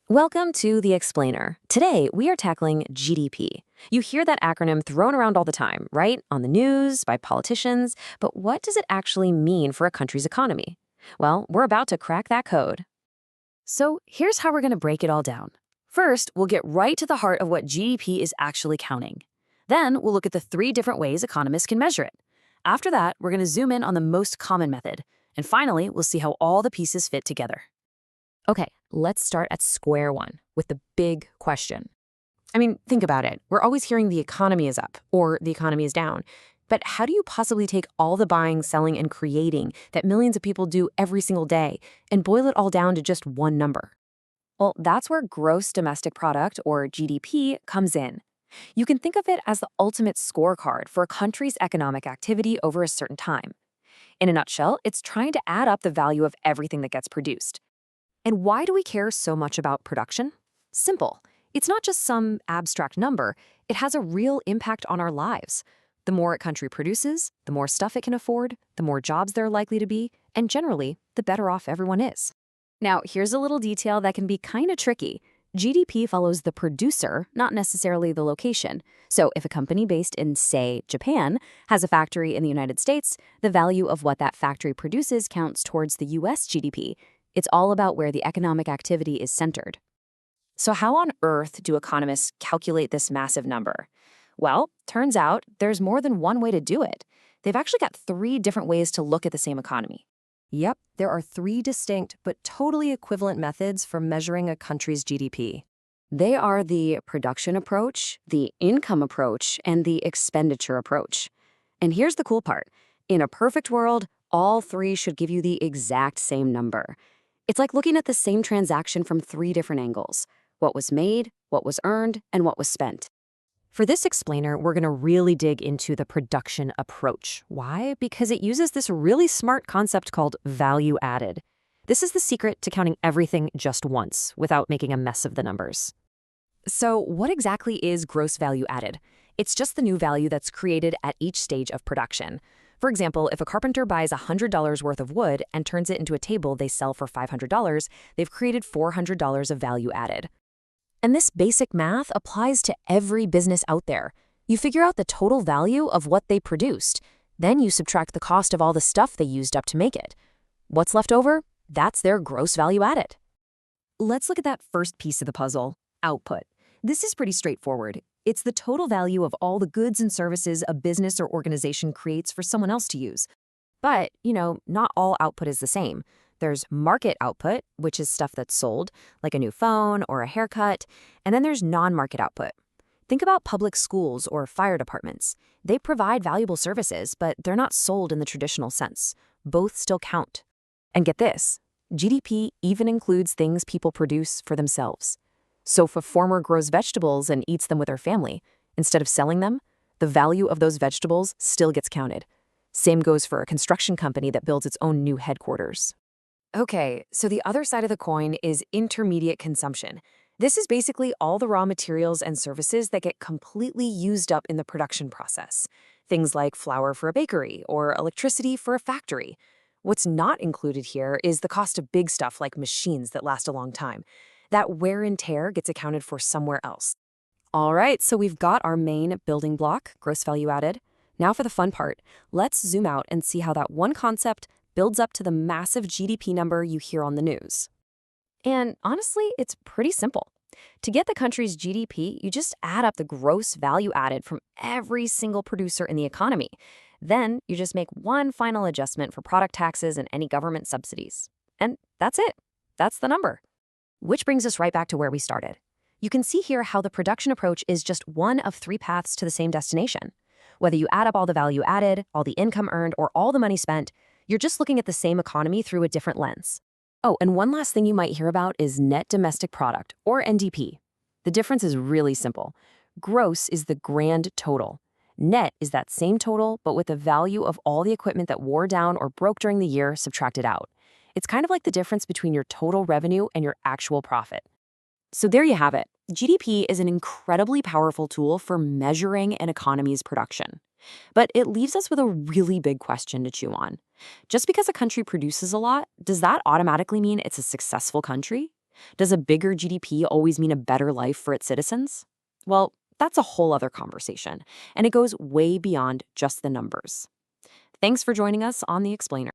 Welcome to The Explainer. Today, we are tackling GDP. You hear that acronym thrown around all the time, right? On the news, by politicians. But what does it actually mean for a country's economy? Well, we're about to crack that code. So here's how we're going to break it all down. First, we'll get right to the heart of what GDP is actually counting. Then, we'll look at the 3 different ways economists can measure it. After that, we're going to zoom in on the most common method. And finally, we'll see how all the pieces fit together. Okay, let's start at square one with the big question. I mean, think about it. We're always hearing the economy is up or the economy is down. But how do you possibly take all the buying, selling, and creating that millions of people do every single day and boil it all down to just one number? Well, that's where gross domestic product, or GDP, comes in. You can think of it as the ultimate scorecard for a country's economic activity over a certain time. In a nutshell, it's trying to add up the value of everything that gets produced. And why do we care so much about production? Simple. It's not just some abstract number. It has a real impact on our lives. The more a country produces, the more stuff it can afford, the more jobs there are likely to be, and generally, the better off everyone is. Now, here's a little detail that can be kind of tricky. GDP follows the producer, not necessarily the location. So if a company based in, say, Japan has a factory in the United States, the value of what that factory produces counts towards the US GDP. It's all about where the economic activity is centered. So how on earth do economists calculate this massive number? Well, turns out there's more than one way to do it. They've actually got 3 different ways to look at the same economy. Yep, there are 3 distinct but totally equivalent methods for measuring a country's GDP. They are the production approach, the income approach, and the expenditure approach. And here's the cool part. In a perfect world, all 3 should give you the exact same number. It's like looking at the same transaction from 3 different angles: what was made, what was earned, and what was spent. For this explainer, we're going to really dig into the production approach. Why? Because it uses this really smart concept called value added. This is the secret to counting everything just once without making a mess of the numbers. So what exactly is gross value added? It's just the new value that's created at each stage of production. For example, if a carpenter buys $100 worth of wood and turns it into a table they sell for $500, they've created $400 of value added. And this basic math applies to every business out there. You figure out the total value of what they produced. Then you subtract the cost of all the stuff they used up to make it. What's left over? That's their gross value added. Let's look at that first piece of the puzzle, output. This is pretty straightforward. It's the total value of all the goods and services a business or organization creates for someone else to use. But, not all output is the same. There's market output, which is stuff that's sold, like a new phone or a haircut. And then there's non-market output. Think about public schools or fire departments. They provide valuable services, but they're not sold in the traditional sense. Both still count. And get this, GDP even includes things people produce for themselves. So if a farmer grows vegetables and eats them with her family, instead of selling them, the value of those vegetables still gets counted. Same goes for a construction company that builds its own new headquarters. Okay, so the other side of the coin is intermediate consumption. This is basically all the raw materials and services that get completely used up in the production process. Things like flour for a bakery or electricity for a factory. What's not included here is the cost of big stuff like machines that last a long time. That wear and tear gets accounted for somewhere else. All right, so we've got our main building block, gross value added. Now for the fun part. Let's zoom out and see how that one concept builds up to the massive GDP number you hear on the news. And honestly, it's pretty simple. To get the country's GDP, you just add up the gross value added from every single producer in the economy. Then you just make one final adjustment for product taxes and any government subsidies. And that's it. That's the number. Which brings us right back to where we started. You can see here how the production approach is just one of 3 paths to the same destination. Whether you add up all the value added, all the income earned, or all the money spent, you're just looking at the same economy through a different lens. Oh, and one last thing you might hear about is net domestic product, or NDP. The difference is really simple. Gross is the grand total. Net is that same total, but with the value of all the equipment that wore down or broke during the year subtracted out. It's kind of like the difference between your total revenue and your actual profit. So there you have it. GDP is an incredibly powerful tool for measuring an economy's production. But it leaves us with a really big question to chew on. Just because a country produces a lot, does that automatically mean it's a successful country? Does a bigger GDP always mean a better life for its citizens? Well, that's a whole other conversation, and it goes way beyond just the numbers. Thanks for joining us on The Explainer.